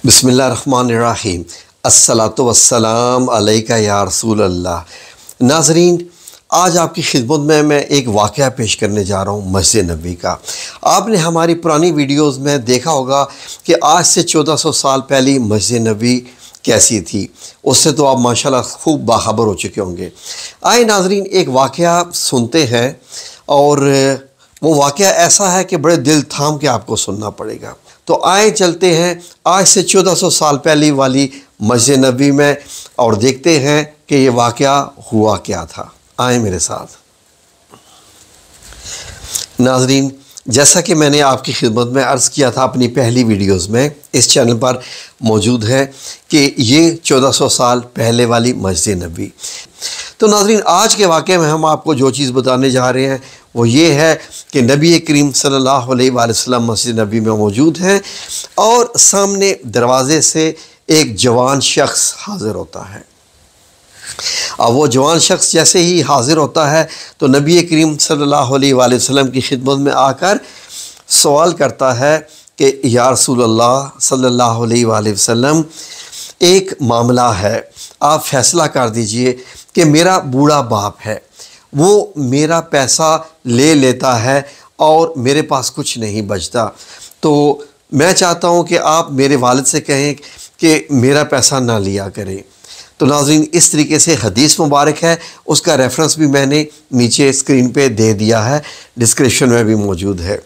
बिस्मिल्लाहिर्रहमानिर्रहीम। अस्सलातु वस्सलाम अलैका या रसूल अल्लाह। नाज़रीन, आज आपकी खिदमत में मैं एक वाक़या पेश करने जा रहा हूँ मस्जिद नबी का। आपने हमारी पुरानी वीडियोज़ में देखा होगा कि आज से 1400 साल पहले मस्जिद नबी कैसी थी। उससे तो आप माशाल्लाह खूब बाखबर हो चुके होंगे। आए नाज़रीन, एक वाक़या सुनते हैं और वो वाक़या ऐसा है कि बड़े दिल थाम के आपको सुनना पड़ेगा। तो आए चलते हैं आज से 1400 साल पहले वाली मस्जिद नबी में और देखते हैं कि ये वाक़या हुआ क्या था। आए मेरे साथ। नाज़रीन, जैसा कि मैंने आपकी खिदमत में अर्ज़ किया था अपनी पहली वीडियोज़ में, इस चैनल पर मौजूद है कि ये 1400 साल पहले वाली मस्जिद नबी। तो नाज़रीन, आज के वाक़े में हम आपको जो चीज़ बताने जा रहे हैं वो ये है कि नबी करीम सल्लल्लाहु अलैहि वसल्लम मस्जिद नबी में मौजूद हैं और सामने दरवाज़े से एक जवान शख्स हाज़िर होता है। अब वो जवान शख्स जैसे ही हाज़िर होता है तो नबी करीम सल्लल्लाहु अलैहि वसल्लम की खिदमत में आकर सवाल करता है कि या रसूल अल्लाह सल्लल्लाहु अलैहि वसल्लम, एक मामला है, आप फ़ैसला कर दीजिए कि मेरा बूढ़ा बाप है, वो मेरा पैसा ले लेता है और मेरे पास कुछ नहीं बचता। तो मैं चाहता हूँ कि आप मेरे वालिद से कहें कि मेरा पैसा ना लिया करें। तो नाज़रीन, इस तरीके से हदीस मुबारक है, उसका रेफरेंस भी मैंने नीचे स्क्रीन पे दे दिया है, डिस्क्रिप्शन में भी मौजूद है।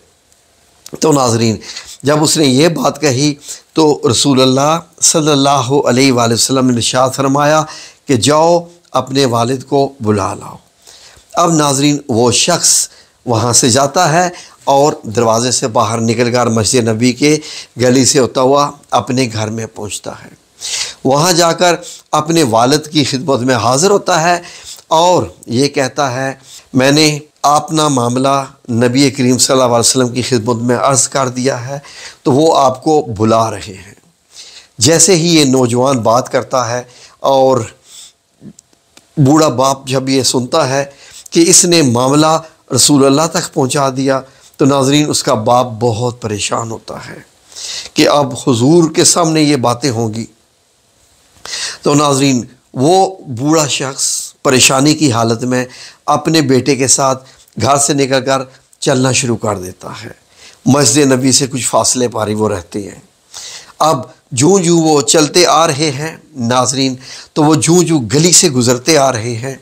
तो नाज़रीन, जब उसने ये बात कही तो रसूलुल्लाह सल्लल्लाहु अलैहि वसल्लम ने इरशाद फरमाया कि जाओ अपने वालिद को बुला लाओ। अब नाज़रीन, वो शख्स वहाँ से जाता है और दरवाज़े से बाहर निकल कर मस्जिद नबी के गली से होता हुआ अपने घर में पहुँचता है। वहाँ जाकर अपने वालिद की खिदमत में हाज़िर होता है और ये कहता है, मैंने अपना मामला नबी करीम सल्लल्लाहु अलैहि वसल्लम की खिदमत में अर्ज़ कर दिया है, तो वो आपको बुला रहे हैं। जैसे ही ये नौजवान बात करता है और बूढ़ा बाप जब ये सुनता है कि इसने मामला रसूलुल्लाह तक पहुंचा दिया, तो नाज़रीन उसका बाप बहुत परेशान होता है कि अब हुजूर के सामने ये बातें होंगी। तो नाज़रीन, वो बूढ़ा शख्स परेशानी की हालत में अपने बेटे के साथ घर से निकल कर चलना शुरू कर देता है। मस्जिद नबी से कुछ फासले पर ही वो रहते हैं। अब जूँ जूँ वो चलते आ रहे हैं नाज़रीन, तो वो जूँ जूँ गली से गुज़रते आ रहे हैं,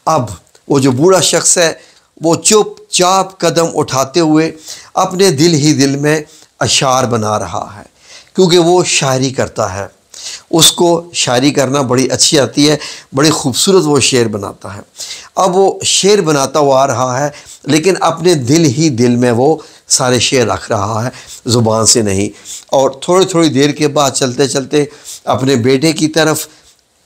अब वो जो बूढ़ा शख्स है वो चुपचाप कदम उठाते हुए अपने दिल ही दिल में अशार बना रहा है, क्योंकि वो शायरी करता है, उसको शायरी करना बड़ी अच्छी आती है, बड़ी खूबसूरत वो शेर बनाता है। अब वो शेर बनाता हुआ आ रहा है, लेकिन अपने दिल ही दिल में वो सारे शेर रख रहा है, ज़ुबान से नहीं। और थोड़ी थोड़ी देर के बाद चलते चलते अपने बेटे की तरफ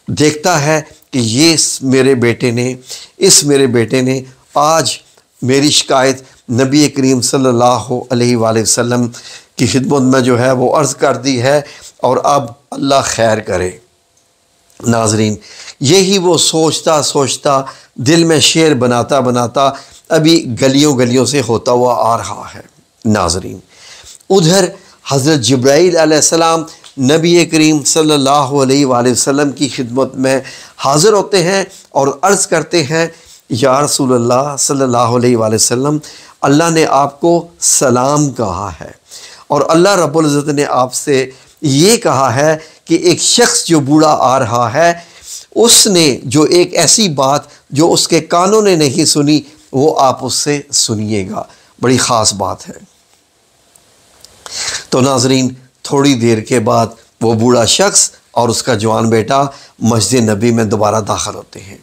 देखता है कि इस मेरे बेटे ने आज मेरी शिकायत नबी करीम सल्लल्लाहु अलैहि वसल्लम की खिदमत में जो है वो अर्ज़ कर दी है और अब अल्लाह खैर करे। नाज़रीन, यही वो सोचता सोचता दिल में शेर बनाता बनाता अभी गलियों गलियों से होता हुआ आ रहा है। नाज़रीन, उधर हज़रत जिब्राईल अलैहिस्सलाम नबी करीम सल्लल्लाहु अलैहि वसल्लम की खिदमत में हाज़िर होते हैं और अर्ज़ करते हैं, या रसूलल्लाह सल्लल्लाहु अलैहि वसल्लम, अल्लाह ने आपको सलाम कहा है और अल्लाह रब्बुल इज़्ज़त ने आपसे ये कहा है कि एक शख्स जो बूढ़ा आ रहा है, उसने जो एक ऐसी बात जो उसके कानों ने नहीं सुनी वो आप उससे सुनिएगा, बड़ी ख़ास बात है। तो नाज़रीन, थोड़ी देर के बाद वो बूढ़ा शख्स और उसका जवान बेटा मस्जिद नबी में दोबारा दाखिल होते हैं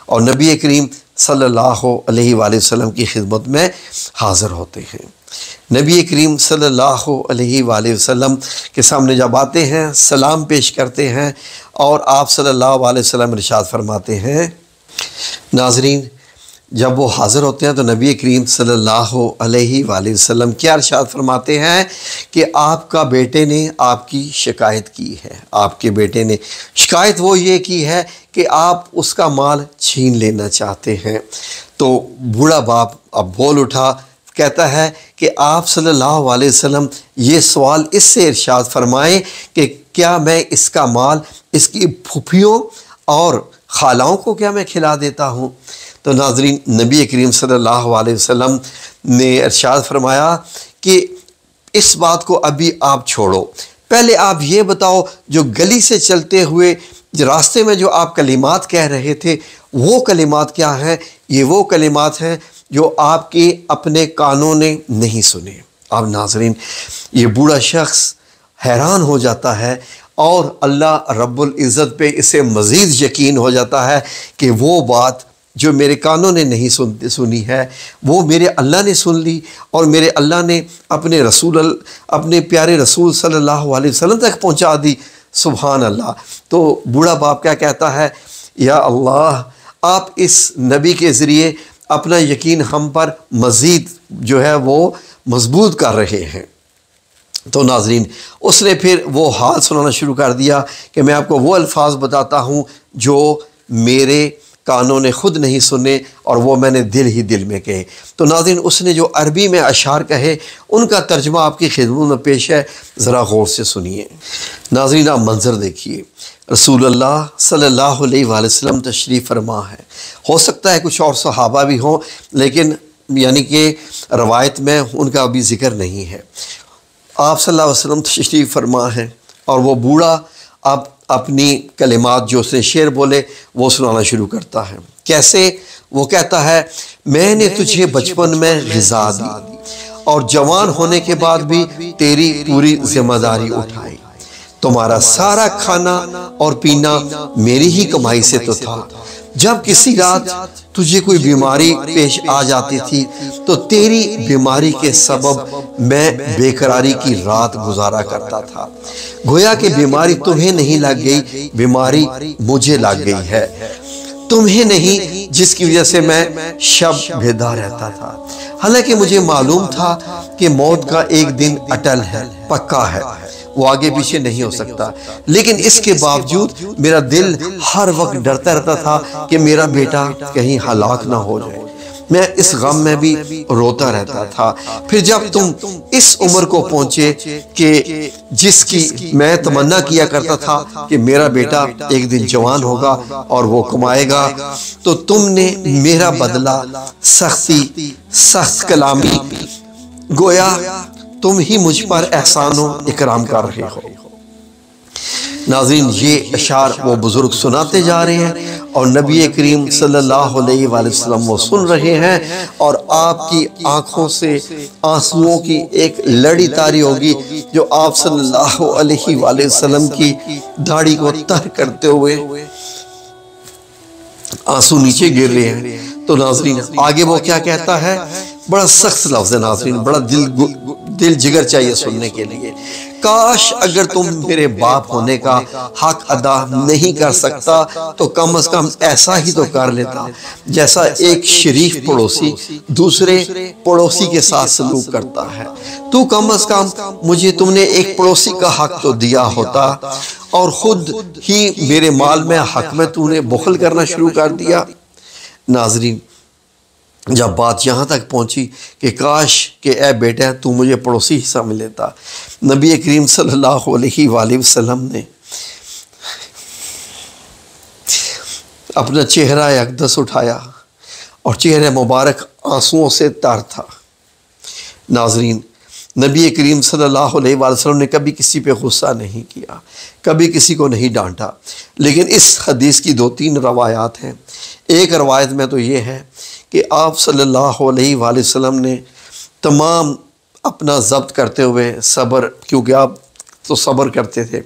और नबी करीम सल्लल्लाहु अलैहि वसल्लम की खिदमत में हाज़िर होते हैं। नबी करीम सल्लल्लाहु अलैहि वसल्लम के सामने जब आते हैं, सलाम पेश करते हैं और आप सल्लल्लाहु अलैहि वसल्लम इरशाद फरमाते हैं। नाज़रीन, जब वो हाज़िर होते हैं तो नबी करीम सल्लल्लाहु अलैहि वसल्लम क्या इरशाद फरमाते हैं कि आपका बेटे ने आपकी शिकायत की है। आपके बेटे ने शिकायत वो ये की है कि आप उसका माल छीन लेना चाहते हैं। तो बूढ़ा बाप अब बोल उठा, कहता है कि आप सल्लल्लाहु अलैहि वसल्लम ये सवाल इससे इरशाद फरमाएं कि क्या मैं इसका माल इसकी फूफियों और खालाओं को क्या मैं खिला देता हूँ। तो नाज़रीन, नबी करीम सल्लल्लाहु अलैहि वसल्लम ने इरशाद फरमाया कि इस बात को अभी आप छोड़ो, पहले आप ये बताओ जो गली से चलते हुए रास्ते में जो आप कलिमात कह रहे थे वो कलिमात क्या हैं। ये वो कलिमात हैं जो आपके अपने कानों ने नहीं सुने। अब नाज़रीन, ये बूढ़ा शख्स हैरान हो जाता है और अल्लाह रब्बुल इज़्ज़त पे इसे मज़ीद यकीन हो जाता है कि वो बात जो मेरे कानों ने नहीं सुनी है वो मेरे अल्लाह ने सुन ली और मेरे अल्लाह ने अपने प्यारे रसूल सल्लल्लाहु अलैहि वसल्लम तक पहुंचा दी। सुभान अल्लाह। तो बूढ़ा बाप क्या कहता है, या अल्लाह, आप इस नबी के ज़रिए अपना यकीन हम पर मज़ीद जो है वो मजबूत कर रहे हैं। तो नाज़रीन, उसने फिर वो हाल सुनाना शुरू कर दिया कि मैं आपको वो अल्फाज बताता हूँ जो मेरे कानों ने ख़ुद नहीं सुने और वो मैंने दिल ही दिल में कहे। तो नाज़रीन, उसने जो अरबी में अशार कहे उनका तर्जुमा आपकी खिदमत में पेश है, ज़रा गौर से सुनिए। नाज़रीन, आप मंज़र देखिए, रसूलुल्लाह सल्लल्लाहु अलैहि वसल्लम तशरीफ़ फरमा है। हो सकता है कुछ और सहाबा भी हों, लेकिन यानी कि रवायत में उनका अभी ज़िक्र नहीं है। आप सल्लल्लाहु अलैहि वसल्लम तशरीफ़ फरमा है और वो बूढ़ा अब अपनी कलिमात जो उसने शेर बोले वो सुनाना शुरू करता है। कैसे? वो कहता है, मैंने तुझे बचपन में ग़िज़ा दी और जवान होने के बाद भी तेरी पूरी जिम्मेदारी उठाई। तुम्हारा सारा खाना और पीना मेरी ही कमाई से तो था। जब किसी रात तुझे कोई बीमारी पेश आ जाती थी तो तेरी बीमारी के सबब मैं बेकरारी की रात गुजारा करता था। गोया कि बीमारी तुम्हें नहीं लग गई, बीमारी मुझे लग गई है, तुम्हें नहीं, जिसकी वजह से मैं शब बेदार रहता था। हालांकि मुझे मालूम था कि मौत का एक दिन अटल है, पक्का है, वो आगे पीछे नहीं हो सकता, लेकिन इसके बावजूद मेरा दिल हर वक्त डरता रहता था कि मेरा बेटा कहीं हलाक ना हो जाए। मैं इस गम में भी रोता रहता था। फिर जब तुम इस उम्र को पहुंचे कि जिसकी मैं तमन्ना किया करता था कि मेरा बेटा एक दिन जवान होगा और वो कमाएगा, तो तुमने मेरा बदला सख्त कलामी, गोया तुम ही मुझ पर एहसानो इकराम कर रहे हो। नाज़रीन, ये अशार वो बुजुर्ग सुनाते जा रहे हैं और नबी करीम सल्लल्लाहु अलैहि वसल्लम वो सुन रहे हैं और आपकी आंखों से आंसुओं की एक लड़ी तारी होगी जो आप सल्लल्लाहु अलैहि वसल्लम की दाढ़ी को तर करते हुए आंसू नीचे गिर रहे हैं। तो नाज़रीन, आगे वो क्या कहता है, बड़ा सख्त लफ्ज़ है नाज़रीन, बड़ा दिल जिगर चाहिए सुनने के लिए। काश अगर तुम मेरे बाप होने का हक अदा नहीं कर सकता तो कम से कम ऐसा ही तो कर लेता जैसा एक शरीफ पड़ोसी दूसरे पड़ोसी के साथ सलूक करता है। तू कम से कम मुझे तुमने एक पड़ोसी का हक तो दिया होता और खुद ही मेरे माल में हक में तूने बुखल करना शुरू कर दिया। नाज़रीन, जब बात यहाँ तक पहुँची कि काश कि ए बेटा तू मुझे पड़ोसी हिस्सा में लेता, नबी करीम सल्लल्लाहु अलैहि वसल्लम ने अपना चेहरा अक़दस उठाया और चेहरे मुबारक आंसुओं से तर था। नाज़रीन, नबी करीम सल्लल्लाहु अलैहि वसल्लम ने कभी किसी पे गुस्सा नहीं किया, कभी किसी को नहीं डांटा, लेकिन इस हदीस की 2-3 रवायात हैं। एक रवायत में तो ये है कि आप सल्लल्लाहु अलैहि वसल्लम ने तमाम अपना ज़ब्त करते हुए सब्र, क्योंकि आप तो सब्र करते थे,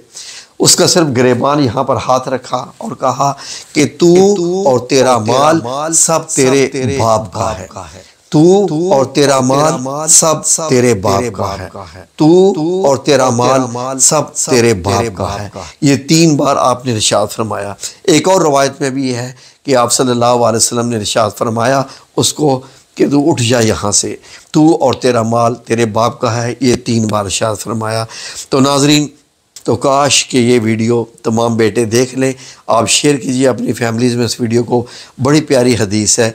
उसका सिर्फ गिरेबान यहाँ पर हाथ रखा और कहा कि तू और तेरा माल सब तेरे बाप का है, तू और तेरा माल सब तेरे बाप का है, तू और तेरा माल सब तेरे बाप का है। ये 3 बार आपने इरशाद फरमाया। एक और रवायत में भी है कि आप सल्लल्लाहु अलैहि वसल्लम ने इरशाद फरमाया उसको कि तू उठ जा यहाँ से, तू और तेरा माल तेरे बाप का है, ये 3 बार इरशाद फरमाया। तो नाज़रीन, तो काश कि ये वीडियो तमाम बेटे देख लें, आप शेयर कीजिए अपनी फैमिलीज़ में इस वीडियो को, बड़ी प्यारी हदीस है।